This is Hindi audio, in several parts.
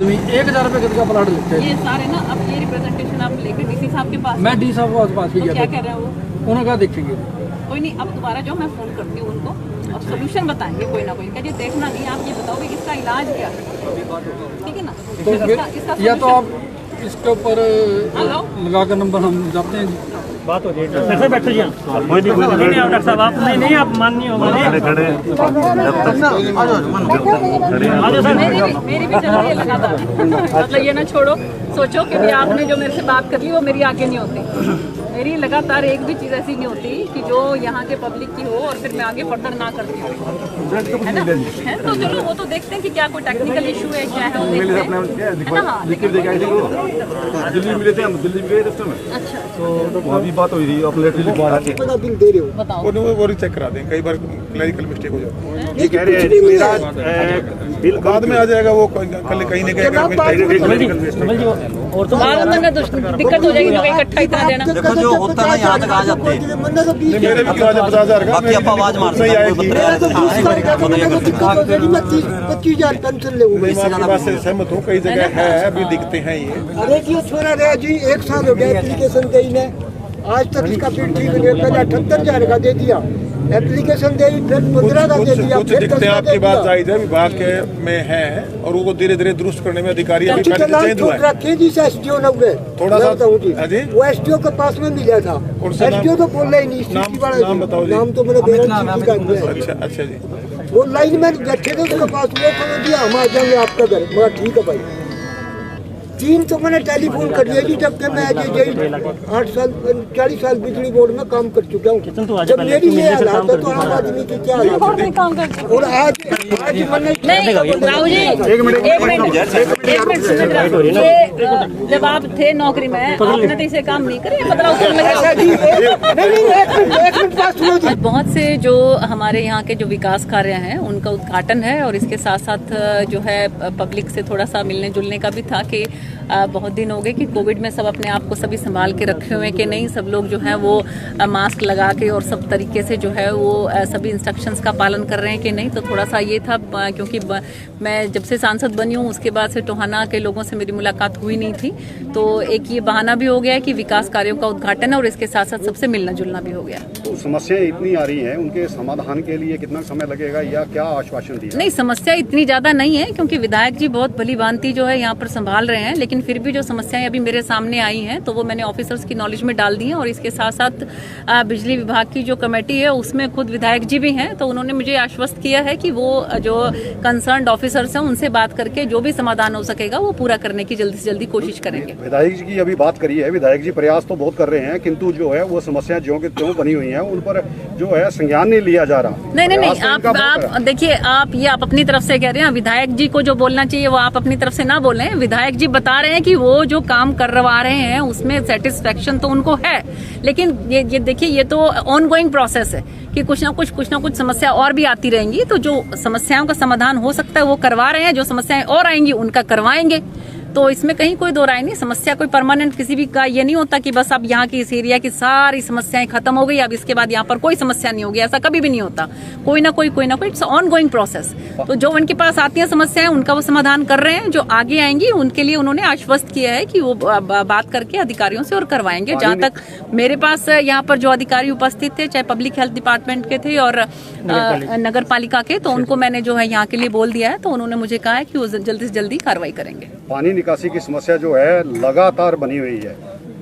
1000 रुपए गज का प्लाट लेते हैं ये सारे ना, अब ये रिप्रेजेंटेशन आप लेकर डीसी साहब के पास, मैं डी साहब के पास भी तो गया क्या था। कह रहे हैं वो? उन्होंने कहा देखेंगे। कोई नहीं, अब दोबारा जाओ, मैं फोन करती हूँ उनको और सोल्यूशन बताएंगे कोई ना कोई। कहिए देखना नहीं, आप ये बताओगे इसका इलाज क्या है, ठीक है ना? तो इसका या तो solution- आप इसके ऊपर लगा कर नंबर हम जाते हैं। बात हो जाएगी सर, बैठो जी। कोई नहीं डॉक्टर साहब, आप नहीं आप मान नहीं होगा। मेरी भी चल रही है लगातार। मतलब ये ना छोड़ो, सोचो कि भी आपने जो मेरे से बात कर ली वो मेरी आगे नहीं होती। मेरी लगातार एक भी चीज़ ऐसी नहीं होती कि जो यहाँ के पब्लिक की हो और फिर मैं आगे फर्दर ना करती हूँ, है ना? है तो चलो वो तो देखते हैं कि क्या कोई टेक्निकल इशू है, क्या है, वो देखते हैं, है ना? हाँ, दिल्ली मिले थे हम, दिल्ली गए थे में। अच्छा, तो वहाँ भी बात हुई थी, आप लेटर लिखवा के बिल दे रहे हो, बताओ। वो चेक करा दें, कई बार क्लरिकल मिस्टेक हो जाती ये कह रहे हैं है। बाद में आ जाएगा वो कल कहीं ना कहीं। और तो बाद में दिक्कत हो जाएगी, जो इकट्ठा इतना देना। देखो जो होता है ना यहाँ तक आ जाते हैं। मेरे भी किराया 50,000 का, बाकी आप आवाज मार सकते हैं, कोई बता रहा है। 25,000 पेंशन ले। मैं आपकी बात से सहमत हूँ, कई जगह है अभी दिखते हैं ये। अरे क्यों छोड़ा रहा जी, 1 साल हो गया एप्लीकेशन दे ने, आज तक इसका बिल ठीक नहीं। पहले 78,000 का दे दिया, एप्लीकेशन दे, फिर 15 का दे दिया, कुछ फिर दिखते 10 हैं का आपकी दे बात दिया। जायज है, विभाग के में है और वो धीरे धीरे दुरुस्त करने में अधिकारी अभी ठीक है, पहले चेंज हुआ है। रखे जी से एसडीओ न हुए, थोड़ा सा- बताऊं जी, हाँ जी। वो एसडीओ के पास में मिला था। कौन सा नाम? एसडीओ तो बोल रहे नहीं, नाम- सिटी वाला नाम बताओ जी। नाम तो मेरा बेरा सिटी का है। अच्छा अच्छा जी। वो लाइन में बैठे थे उसके पास, वो कह दिया हम आ जाएंगे आपका घर। मैं ठीक है भाई। 3 तो मैंने टेलीफोन कर लिया जी, जब कि मैं 40 साल बिजली बोर्ड में काम कर चुका हूँ। जब मेरी ये हालात है तो आम आदमी की क्या हालत और है? भी काम करते हैं। और आज मैंने नहीं राहुल जी, एक मिनट सुनिए राहुल। ये जब आप थे नौकरी में, आपने तो इसे काम नहीं करे, बदलाव करने ऐसा जी, नहीं एक मिनट बात सुनो जी। बहुत से जो हमारे यहाँ के जो विकास कार्य हैं उनका उद्घाटन है और इसके साथ साथ जो है पब्लिक से थोड़ा सा मिलने जुलने का भी था कि बहुत दिन हो गए कि कोविड में सब अपने आप को सभी संभाल के रखे हुए हैं कि नहीं, सब लोग जो है वो मास्क लगा के और सब तरीके से जो है वो सभी इंस्ट्रक्शंस का पालन कर रहे हैं कि नहीं। तो थोड़ा सा ये था क्योंकि मैं जब से सांसद बनी हूँ उसके बाद से टोहाना के लोगों से मेरी मुलाकात हुई नहीं थी, तो एक ये बहाना भी हो गया है कि विकास कार्यों का उद्घाटन है और इसके साथ साथ सबसे मिलना जुलना भी हो गया। तो समस्याएं इतनी आ रही हैं, उनके समाधान के लिए कितना समय लगेगा या क्या आश्वासन दिया? नहीं, समस्या इतनी ज्यादा नहीं है क्योंकि विधायक जी बहुत भली भांति जो है यहाँ पर संभाल रहे हैं, लेकिन फिर भी जो समस्याएं अभी मेरे सामने आई हैं तो वो मैंने ऑफिसर्स की नॉलेज में डाल दी हैं और इसके साथ साथ बिजली विभाग की जो कमेटी है उसमें खुद विधायक जी भी हैं, तो उन्होंने मुझे आश्वस्त किया है कि वो जो कंसर्न्ड ऑफिसर्स हैं उनसे बात करके जो भी समाधान हो सकेगा वो पूरा करने की जल्दी से जल्दी कोशिश करेंगे। विधायक जी की अभी बात करी है, विधायक जी प्रयास तो बहुत कर रहे हैं किंतु जो है वो समस्याएं ज्यों की त्यों बनी हुई हैं, उन पर जो है संज्ञान नहीं लिया जा रहा। नहीं, आप देखिए, आप अपनी तरफ से कह रहे हैं, विधायक जी को जो बोलना चाहिए वो आप अपनी तरफ से ना बोल रहे हैं। विधायक जी बता रहे हैं कि वो जो काम करवा रहे हैं उसमें सेटिस्फेक्शन तो उनको है, लेकिन ये देखिए ये तो ऑनगोइंग प्रोसेस है कि कुछ ना कुछ समस्या और भी आती रहेंगी, तो जो समस्याओं का समाधान हो सकता है वो करवा रहे हैं, जो समस्याएं और आएंगी उनका करवाएंगे। तो इसमें कहीं कोई दो राय नहीं। समस्या कोई परमानेंट किसी भी का ये नहीं होता कि बस अब यहाँ की इस एरिया की सारी समस्याएं खत्म हो गई, अब इसके बाद यहाँ पर कोई समस्या नहीं होगी, ऐसा कभी भी नहीं होता। कोई ना कोई इट्स ऑन गोइंग प्रोसेस। तो जो उनके पास आती हैं समस्याएं उनका वो समाधान कर रहे हैं, जो आगे आएंगी उनके लिए उन्होंने आश्वस्त किया है कि वो बात करके अधिकारियों से और करवाएंगे। जहाँ तक मेरे पास यहाँ पर जो अधिकारी उपस्थित थे, चाहे पब्लिक हेल्थ डिपार्टमेंट के थे और नगर पालिका के, तो उनको मैंने जो है यहाँ के लिए बोल दिया है, तो उन्होंने मुझे कहा है कि वो जल्दी से जल्दी कार्रवाई करेंगे। पानी निकासी की समस्या जो है लगातार बनी हुई है।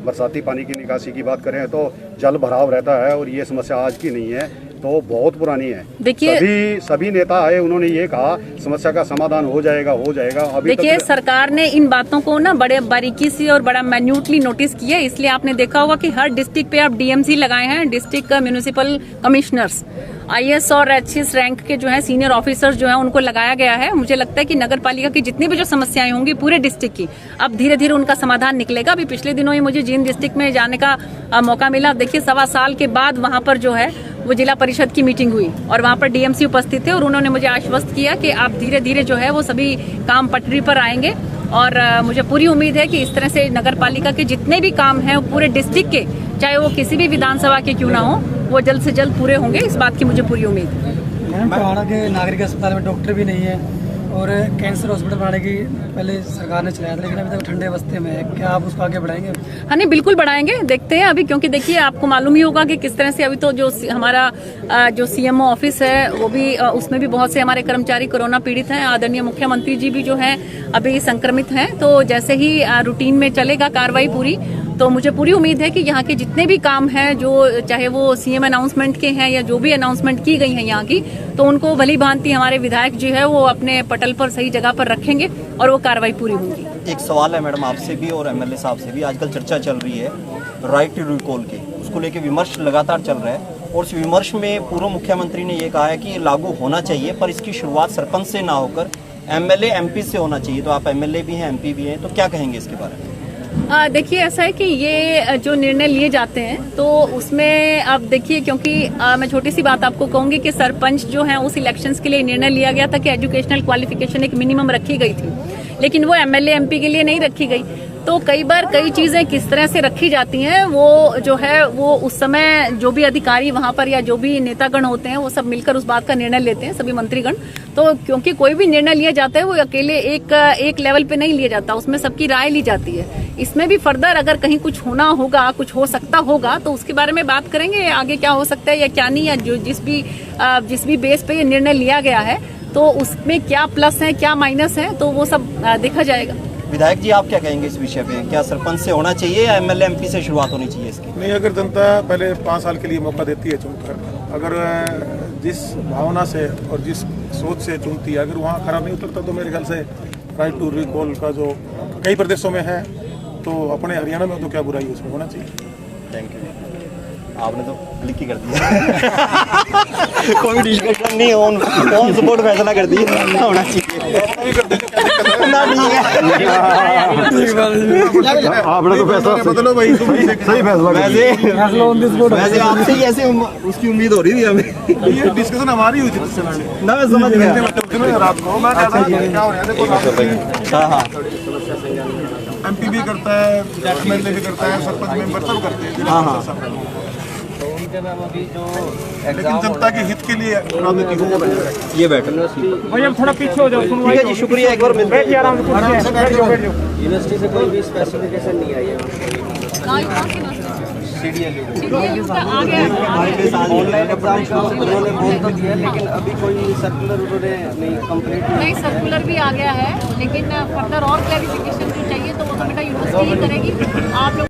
बरसाती पानी की निकासी की बात करें तो जल भराव रहता है और ये समस्या आज की नहीं है, तो बहुत पुरानी है। देखिए सभी नेता आए, उन्होंने ये कहा समस्या का समाधान हो जाएगा। अभी देखिए सरकार ने इन बातों को ना बड़े बारीकी से और बड़ा मैन्यूटली नोटिस किया, इसलिए आपने देखा होगा कि हर डिस्ट्रिक्ट पे आप डीएमसी लगाए हैं, डिस्ट्रिक्ट म्युनिसिपल कमिश्नर्स, आईएएस और एचएस रैंक के जो है सीनियर ऑफिसर्स जो है उनको लगाया गया है। मुझे लगता है कि नगर पालिका की जितनी भी जो समस्याएं होंगी पूरे डिस्ट्रिक्ट की, अब धीरे धीरे उनका समाधान निकलेगा। अभी पिछले दिनों ही मुझे जींद डिस्ट्रिक्ट में जाने का मौका मिला। देखिए 1.25 साल के बाद वहां पर जो है वो जिला परिषद की मीटिंग हुई और वहां पर डीएमसी उपस्थित थे और उन्होंने मुझे आश्वस्त किया कि आप धीरे धीरे जो है वो सभी काम पटरी पर आएंगे और मुझे पूरी उम्मीद है कि इस तरह से नगर पालिका के जितने भी काम हैं पूरे डिस्ट्रिक्ट के, चाहे वो किसी भी विधानसभा के क्यों ना हो, वो जल्द से जल्द पूरे होंगे, इस बात की मुझे पूरी उम्मीद है। मैम टोहाना के नागरिक अस्पताल में डॉक्टर भी नहीं है, और कैंसर हॉस्पिटल बनाने की पहले सरकार ने चलाया था, लेकिन अभी तक ठंडे बस्ते में है। क्या आप उसको आगे बढ़ाएंगे? हाँ नहीं, बिल्कुल बढ़ाएंगे। देखते हैं अभी, क्योंकि देखिए आपको मालूम ही होगा कि किस तरह से अभी तो जो हमारा जो सीएमओ ऑफिस है वो भी उसमें भी बहुत से हमारे कर्मचारी कोरोना पीड़ित हैं। आदरणीय मुख्यमंत्री जी भी जो हैं अभी संक्रमित हैं। तो जैसे ही रूटीन में चलेगा कार्रवाई पूरी, तो मुझे पूरी उम्मीद है कि यहाँ के जितने भी काम हैं, जो चाहे वो सीएम अनाउंसमेंट के हैं या जो भी अनाउंसमेंट की गई हैं यहाँ की, तो उनको भली भांति हमारे विधायक जी है वो अपने पटल पर सही जगह पर रखेंगे और वो कार्रवाई पूरी होगी। एक सवाल है मैडम आपसे भी और एमएलए साहब से भी, आजकल चर्चा चल रही है राइट टू रिकॉल की, उसको लेके विमर्श लगातार चल रहा है और उस विमर्श में पूर्व मुख्यमंत्री ने ये कहा है कि ये लागू होना चाहिए, पर इसकी शुरुआत सरपंच से ना होकर एमएलए एमपी से होना चाहिए। तो आप एमएलए भी हैं, एमपी भी हैं, तो क्या कहेंगे इसके बारे में? देखिए ऐसा है कि ये जो निर्णय लिए जाते हैं तो उसमें आप देखिए, क्योंकि मैं छोटी सी बात आपको कहूंगी कि सरपंच जो है उस इलेक्शंस के लिए निर्णय लिया गया था कि एजुकेशनल क्वालिफिकेशन एक मिनिमम रखी गई थी, लेकिन वो एमएलए एमपी के लिए नहीं रखी गई। तो कई बार कई चीजें किस तरह से रखी जाती हैं वो जो है वो उस समय जो भी अधिकारी वहां पर या जो भी नेतागण होते हैं वो सब मिलकर उस बात का निर्णय लेते हैं, सभी मंत्रीगण। तो क्योंकि कोई भी निर्णय लिया जाता है वो अकेले एक लेवल पे नहीं लिया जाता, उसमें सबकी राय ली जाती है। इसमें भी फर्दर अगर कहीं कुछ होना होगा, कुछ हो सकता होगा, तो उसके बारे में बात करेंगे आगे क्या हो सकता है या क्या नहीं, या जो जिस भी बेस पे ये निर्णय लिया गया है तो उसमें क्या प्लस है क्या माइनस है, तो वो सब देखा जाएगा। विधायक जी आप क्या कहेंगे इस विषय पे? क्या सरपंच से होना चाहिए या एमएलए एमपी से शुरुआत होनी चाहिए इसकी? नहीं, अगर जनता पहले 5 साल के लिए मौका देती है चुनकर, अगर जिस भावना से और जिस सोच से चुनती है, अगर वहाँ खराब नहीं उतरता तो मेरे ख्याल से राइट टू रिकॉल का जो कई प्रदेशों में है, तो अपने हरियाणा में तो क्या बुराई है, उसमें होना चाहिए। थैंक यू, आपने तो क्लिक ही कर दिया। कोई डिस्कशन नहीं, ऑन सपोर्ट फैसला कर दिया, होना चाहिए। आपने तो फैसला बदलो भाई, सही फैसला वैसे आपसे ही ऐसे उसकी उम्मीद हो रही थी हमें। ये डिस्कशन हमारी हुई थी ना, मैं समझ गया। रात को मैं कहता क्या हो रहा है, हाँ हाँ एमपी भी करता है, एमएलए भी करता है, सरपंच मेंबर सब करते हैं। हाँ हाँ, लेकिन जनता के हित के लिए राजनीति हो। ये बैठो भाई हम थोड़ा पीछे हो जाओ, ठीक है जी, शुक्रिया। एक बार मिलते हैं। बैठिए आराम से, यूनिवर्सिटी से कोई भी स्पेसिफिकेशन नहीं आई है। ऑनलाइन एग्जाम का उन्होंने बोल तो दिया, लेकिन अभी कोई सर्कुलर उन्होंने नहीं कंप्लीट नहीं, सर्कुलर भी आ गया है, लेकिन फर्दर और क्लैरिफिकेशन जो चाहिए तो वो तो बेटा यूनिवर्सिटी ही करेगी। आप लोग